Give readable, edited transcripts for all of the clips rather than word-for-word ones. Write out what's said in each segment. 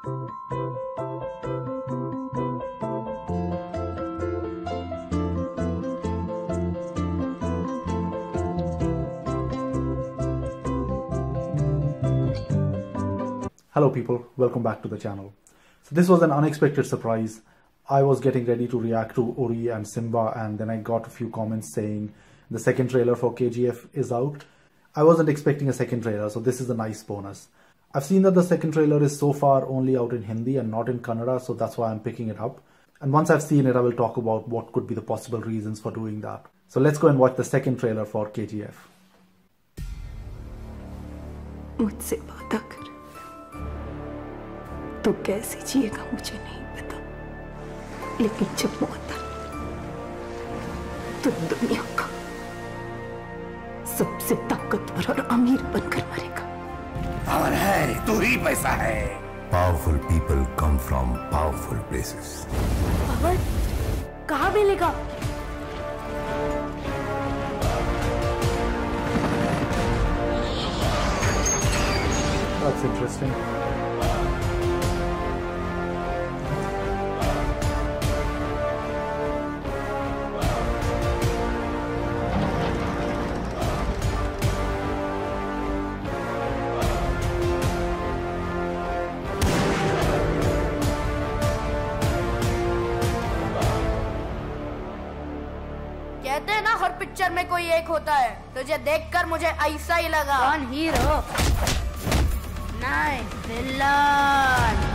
Hello people, welcome back to the channel. So this was an unexpected surprise. I was getting ready to react to Uri and Simba, and then I got a few comments saying the second trailer for KGF is out. I wasn't expecting a second trailer, so this is a nice bonus. I've seen that the second trailer is so far only out in Hindi and not in Kannada, so that's why I'm picking it up. And once I've seen it, I will talk about what could be the possible reasons for doing that. So let's go and watch the second trailer for KGF. मुझसे वादा कर, तो कैसे जिएगा मुझे नहीं पता, लेकिन जब मौत आई तो दुनिया का सबसे ताकतवर और अमीर बनकर मरेगा। और है तू ही पैसा है। Powerful people come from powerful places. Power कहाँ मिलेगा? That's interesting. कहते हैं ना हर पिक्चर में कोई एक होता है, तुझे देखकर मुझे ऐसा ही लगा। कौन हीरो? नहीं, विलन।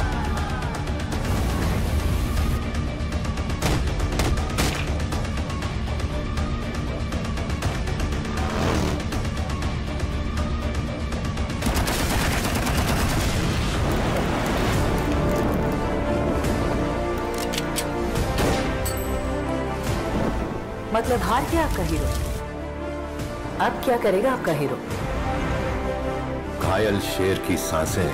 मतलब हार गया आपका हीरो? अब क्या करेगा आपका हीरो? घायल शेर की सांसें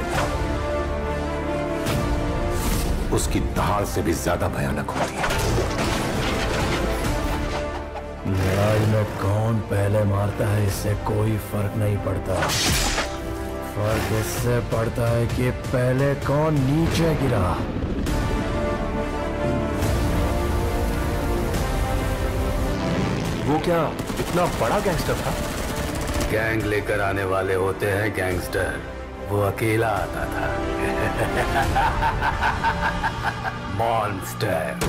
उसकी दहाड़ से भी ज्यादा भयानक होती है। लड़ाई में कौन पहले मारता है इससे कोई फर्क नहीं पड़ता। फर्क इससे पड़ता है कि पहले कौन नीचे गिरा। वो क्या इतना बड़ा गैंगस्टर था? गैंग लेकर आने वाले होते हैं गैंगस्टर, वो अकेला आता था। Monster.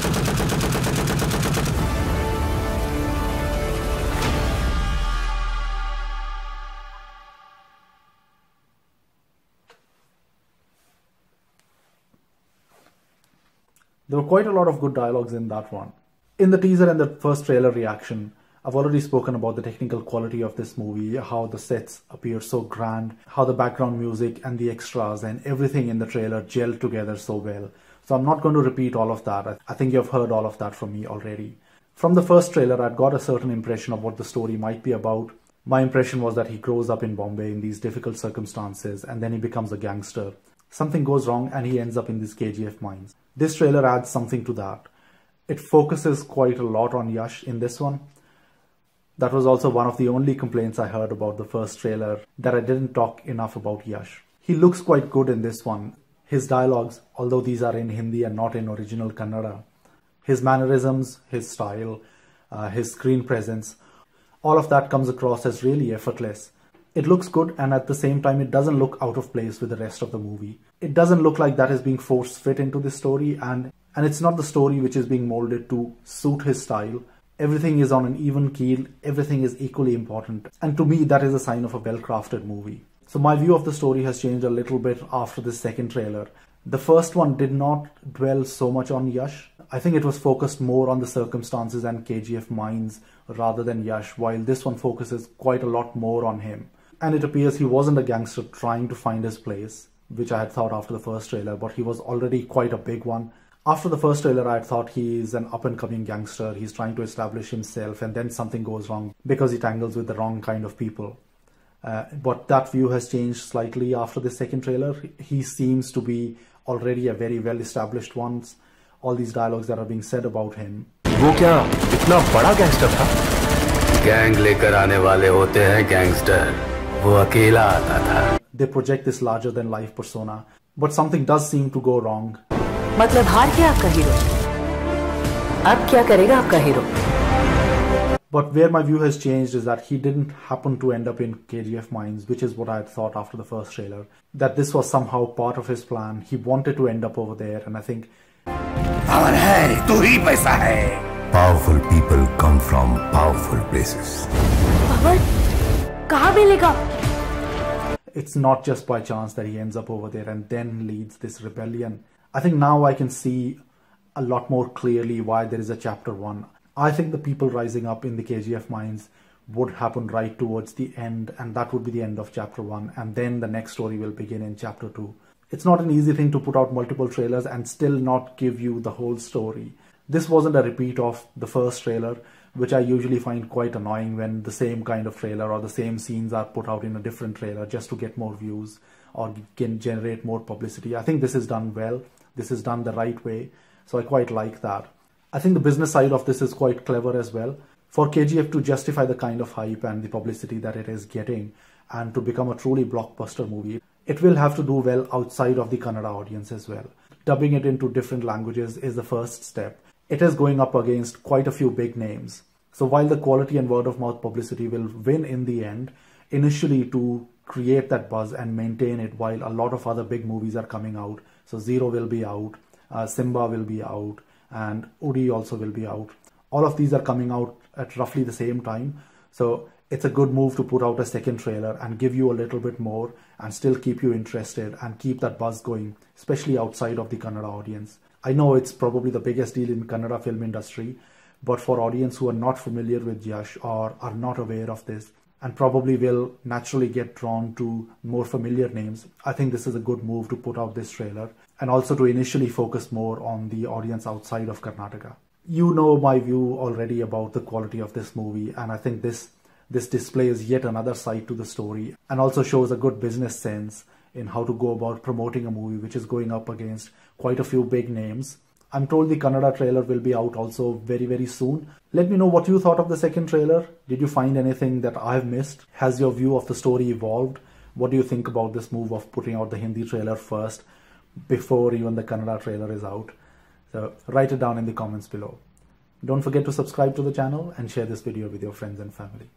There were quite a lot of good dialogues in that one. In the teaser and the first trailer reaction, I've already spoken about the technical quality of this movie, how the sets appear so grand, how the background music and the extras and everything in the trailer gelled together so well. So I'm not going to repeat all of that. I think you've heard all of that from me already. From the first trailer, I'd got a certain impression of what the story might be about. My impression was that he grows up in Bombay in these difficult circumstances and then he becomes a gangster. Something goes wrong and he ends up in these KGF mines. This trailer adds something to that. It focuses quite a lot on Yash in this one. That was also one of the only complaints I heard about the first trailer, that I didn't talk enough about Yash. He looks quite good in this one. His dialogues, although these are in Hindi and not in original Kannada, his mannerisms, his style, his screen presence, all of that comes across as really effortless. It looks good, and at the same time it doesn't look out of place with the rest of the movie. It doesn't look like that is being force fit into the story, and it's not the story which is being molded to suit his style. Everything is on an even keel, everything is equally important, and to me that is a sign of a well-crafted movie. So my view of the story has changed a little bit after this second trailer. The first one did not dwell so much on Yash. I think it was focused more on the circumstances and KGF mines rather than Yash, while this one focuses quite a lot more on him. And it appears he wasn't a gangster trying to find his place, which I had thought after the first trailer, but he was already quite a big one. After the first trailer, I had thought he is an up-and-coming gangster. He's trying to establish himself, and then something goes wrong because he tangles with the wrong kind of people. But that view has changed slightly after the second trailer. He seems to be already a very well-established one. All these dialogues that are being said about him. वो क्या इतना बड़ा gangster था? Gang लेकर आने वाले होते हैं गैंगस्टर, वो अकेला आता था. They project this larger-than-life persona. but something does seem to go wrong. मतलब हार गया आपका हीरो, अब क्या करेगा आपका hero? But where my view has changed is that he didn't happen to end up in KGF mines, which is what I had thought after the first trailer. That this was somehow part of his plan. He wanted to end up over there, and I think power है, तू ही पैसा है. Powerful people come from powerful places. Power कहाँ मिलेगा? it's not just by chance that he ends up over there and then leads this rebellion. I think now I can see a lot more clearly why there is a chapter 1. I think the people rising up in the KGF mines would happen right towards the end, and that would be the end of chapter 1, and then the next story will begin in chapter 2. It's not an easy thing to put out multiple trailers and still not give you the whole story. This wasn't a repeat of the first trailer, which I usually find quite annoying when the same kind of trailer or the same scenes are put out in a different trailer just to get more views or can generate more publicity. I think this is done well. This is done the right way. So I quite like that. I think the business side of this is quite clever as well. For KGF to justify the kind of hype and the publicity that it is getting and to become a truly blockbuster movie, it will have to do well outside of the Kannada audience as well. Dubbing it into different languages is the first step. It is going up against quite a few big names. So while the quality and word of mouth publicity will win in the end, initially to create that buzz and maintain it while a lot of other big movies are coming out. So Zero will be out, Simba will be out, and Udi also will be out. All of these are coming out at roughly the same time. So it's a good move to put out a second trailer and give you a little bit more and still keep you interested and keep that buzz going, especially outside of the Kannada audience. I know it's probably the biggest deal in Kannada film industry, but for audience who are not familiar with Yash or are not aware of this and probably will naturally get drawn to more familiar names, I think this is a good move to put out this trailer and also to initially focus more on the audience outside of Karnataka. You know my view already about the quality of this movie, and I think this displays yet another side to the story and also shows a good business sense in how to go about promoting a movie which is going up against quite a few big names. I'm told the Kannada trailer will be out also very, very soon. Let me know what you thought of the second trailer. Did you find anything that I've missed? Has your view of the story evolved? What do you think about this move of putting out the Hindi trailer first before even the Kannada trailer is out? So write it down in the comments below. Don't forget to subscribe to the channel and share this video with your friends and family.